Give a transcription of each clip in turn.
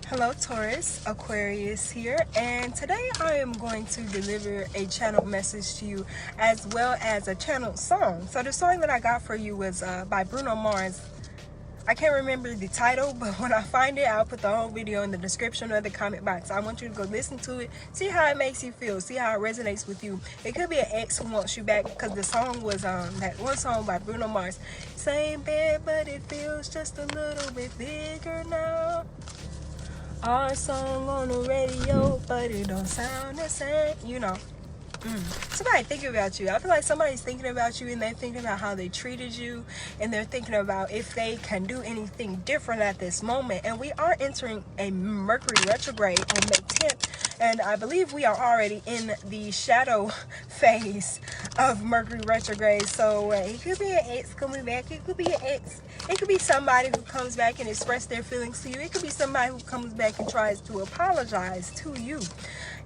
Hello Taurus, Aquarius here, and today I am going to deliver a channel message to you as well as a channel song. So the song that I got for you was by Bruno Mars. I can't remember the title, but when I find it, I'll put the whole video in the description or the comment box. I want you to go listen to it, see how it makes you feel, see how it resonates with you. It could be an ex who wants you back, because the song was that one song by Bruno Mars. Same bed, but it feels just a little bit bigger now. Our song on the radio, but it don't sound the same, you know. Somebody thinking about you. I feel like somebody's thinking about you, and they're thinking about how they treated you, and they're thinking about if they can do anything different at this moment. And we are entering a Mercury retrograde on May 10th, and I believe we are already in the shadow phase of Mercury retrograde. So it could be an ex coming back, it could be an ex, it could be somebody who comes back and express their feelings to you, it could be somebody who comes back and tries to apologize to you.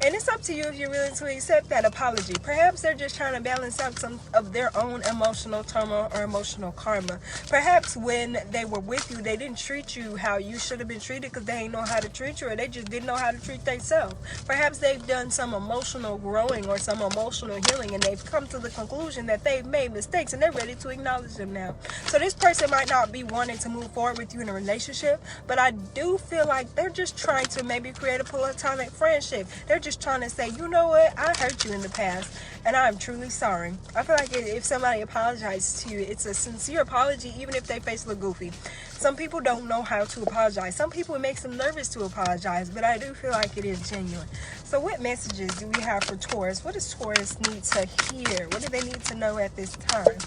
And it's up to you if you're willing to accept that apology. Perhaps they're just trying to balance out some of their own emotional turmoil or emotional karma. Perhaps when they were with you, they didn't treat you how you should have been treated because they didn't know how to treat you, or they just didn't know how to treat themselves. Perhaps they've done some emotional growing or some emotional healing, and they've come to the conclusion that they've made mistakes, and they're ready to acknowledge them now. So this person might not be wanting to move forward with you in a relationship, but I do feel like they're just trying to maybe create a platonic friendship. They're just trying to say, you know what, I hurt you in the past, and I'm truly sorry. I feel like if somebody apologizes to you, it's a sincere apology, even if they face look goofy. Some people don't know how to apologize. Some people, it makes them nervous to apologize, but I do feel like it is genuine. So what messages do we have for Taurus? What does Taurus need to hear? What do they need to know at this time?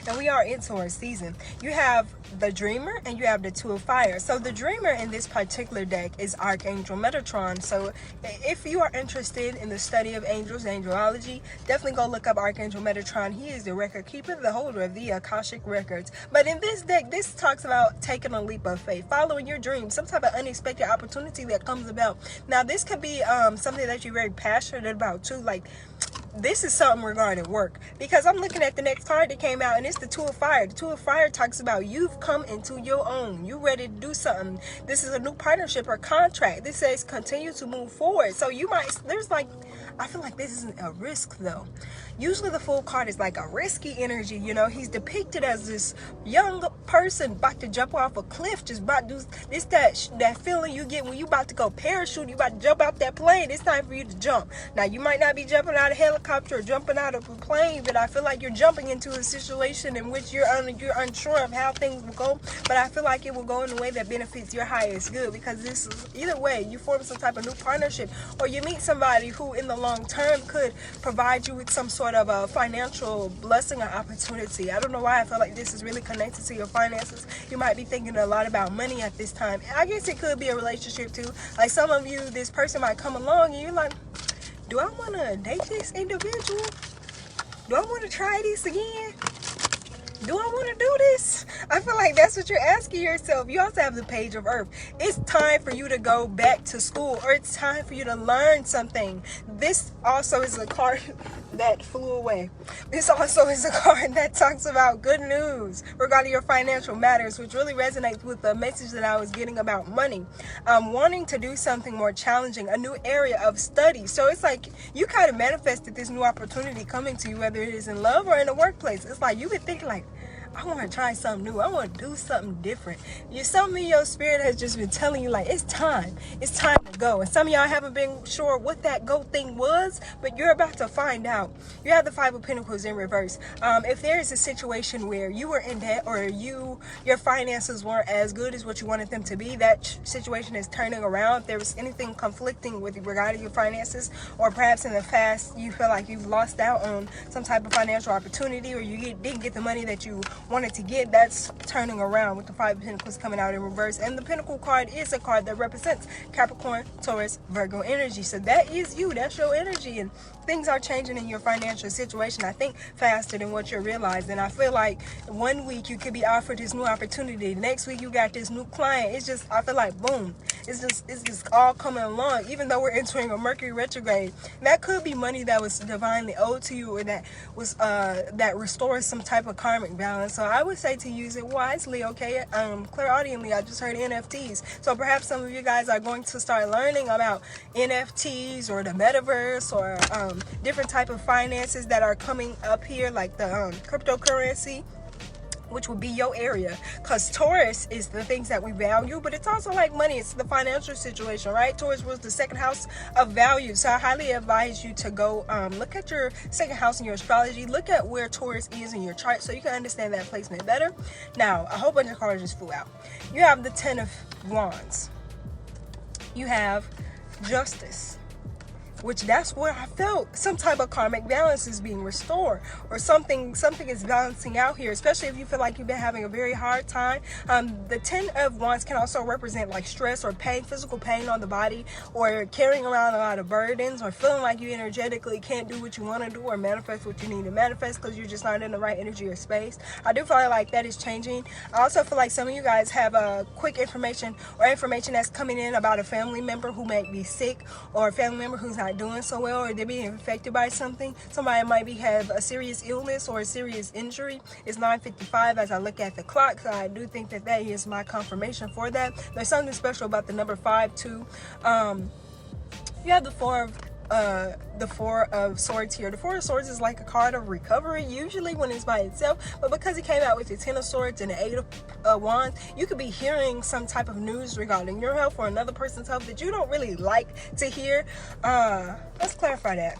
And we are in Taurus season. You have the Dreamer and you have the Two of Fire. So the Dreamer in this particular deck is Archangel Metatron. So if you are interested in the study of angels, angelology, definitely go look up Archangel Metatron. He is the record keeper, the holder of the Akashic records. But in this deck, this talks about taking a leap of faith, following your dreams, some type of unexpected opportunity that comes about. Now this could be something that you're very passionate about too, like this is something regarding work, because I'm looking at the next card that came out, and it's the Two of Fire. The Two of Fire talks about you've come into your own. You ready to do something. This is a new partnership or contract. This says continue to move forward. So you might, there's like, I feel like this isn't a risk though. Usually the Fool card is like a risky energy, you know. He's depicted as this young person about to jump off a cliff, just about to do this, that feeling you get when you about to go parachute, you about to jump out that plane. It's time for you to jump. Now you might not be jumping out of helicopter or jumping out of a plane, but I feel like you're jumping into a situation in which you're unsure of how things will go, but I feel like it will go in a way that benefits your highest good, because this is, either way, you form some type of new partnership, or you meet somebody who in the long term could provide you with some sort of a financial blessing or opportunity. I don't know why I feel like this is really connected to your finances. You might be thinking a lot about money at this time. I guess it could be a relationship too. Like some of you, this person might come along and you're like, do I want to date this individual? Do I want to try this again? Do I want to do this? I feel like that's what you're asking yourself. You also have the Page of Earth. It's time for you to go back to school, or it's time for you to learn something. This also is a card that flew away. This also is a card that talks about good news regarding your financial matters, which really resonates with the message that I was getting about money. Wanting to do something more challenging, a new area of study. So it's like you kind of manifested this new opportunity coming to you, whether it is in love or in the workplace. It's like you've been thinking like, I want to try something new. I want to do something different. Something in your spirit has just been telling you like, it's time. It's time to go. And some of y'all haven't been sure what that go thing was, but you're about to find out. You have the Five of Pentacles in reverse. If there is a situation where you were in debt, or your finances weren't as good as what you wanted them to be, that situation is turning around. If there was anything conflicting with regarding your finances, or perhaps in the past you feel like you've lost out on some type of financial opportunity, or you didn't get the money that you wanted to get, that's turning around with the Five of Pentacles coming out in reverse. And the Pentacle card is a card that represents Capricorn, Taurus, Virgo energy. So that is you. That's your energy. And things are changing in your financial situation, I think, faster than what you're realizing. I feel like one week you could be offered this new opportunity. Next week you got this new client. It's just, I feel like, boom. it's just all coming along, even though we're entering a Mercury retrograde. And that could be money that was divinely owed to you, or that was that restores some type of karmic balance. So I would say to use it wisely, okay? Clairaudiently, I just heard NFTs. So perhaps some of you guys are going to start learning about NFTs or the metaverse, or different type of finances that are coming up here, like the cryptocurrency, which would be your area, because Taurus is the things that we value, but it's also like money. It's the financial situation, right? Taurus was the second house of value. So I highly advise you to go look at your second house in your astrology. Look at where Taurus is in your chart so you can understand that placement better. Now, a whole bunch of cards just flew out. You have the 10 of Wands. You have Justice, which that's where I felt some type of karmic balance is being restored, or something is balancing out here, especially if you feel like you've been having a very hard time. The 10 of Wands can also represent like stress or pain, physical pain on the body, or carrying around a lot of burdens, or feeling like you energetically can't do what you want to do or manifest what you need to manifest because you're just not in the right energy or space. I do feel like that is changing. I also feel like some of you guys have quick information, or information that's coming in about a family member who might be sick, or a family member who's not doing so well, or they're being affected by something. Somebody might have a serious illness or a serious injury. It's 9:55 as I look at the clock, so I do think that that is my confirmation for that. There's something special about the number 5 too. You have the four of Swords here. The Four of Swords is like a card of recovery usually when it's by itself, but because it came out with the 10 of Swords and the 8 of Wands, you could be hearing some type of news regarding your health or another person's health that you don't really like to hear. Let's clarify that.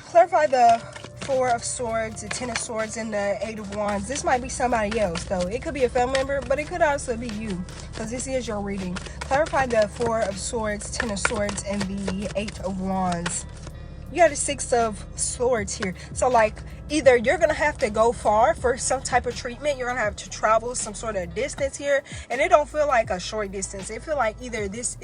Clarify the 4 of Swords, the 10 of Swords, and the 8 of Wands. This might be somebody else, though. It could be a family member, but it could also be you, because this is your reading. Clarify the 4 of Swords, 10 of Swords, and the 8 of Wands. You got the 6 of Swords here. So, like, either you're going to have to go far for some type of treatment. You're going to have to travel some sort of distance here. And it don't feel like a short distance. It feel like either this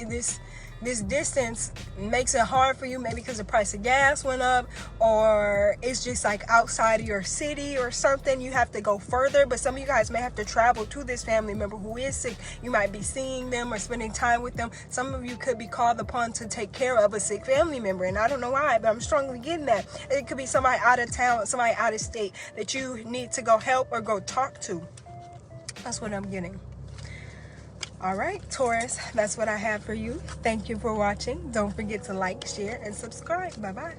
distance makes it hard for you, maybe because the price of gas went up, or it's just like outside of your city or something. You have to go further, but some of you guys may have to travel to this family member who is sick. You might be seeing them or spending time with them. Some of you could be called upon to take care of a sick family member, and I don't know why, but I'm strongly getting that. It could be somebody out of town, somebody out of state that you need to go help or go talk to. That's what I'm getting. All right, Taurus, that's what I have for you. Thank you for watching. Don't forget to like, share, and subscribe. Bye-bye.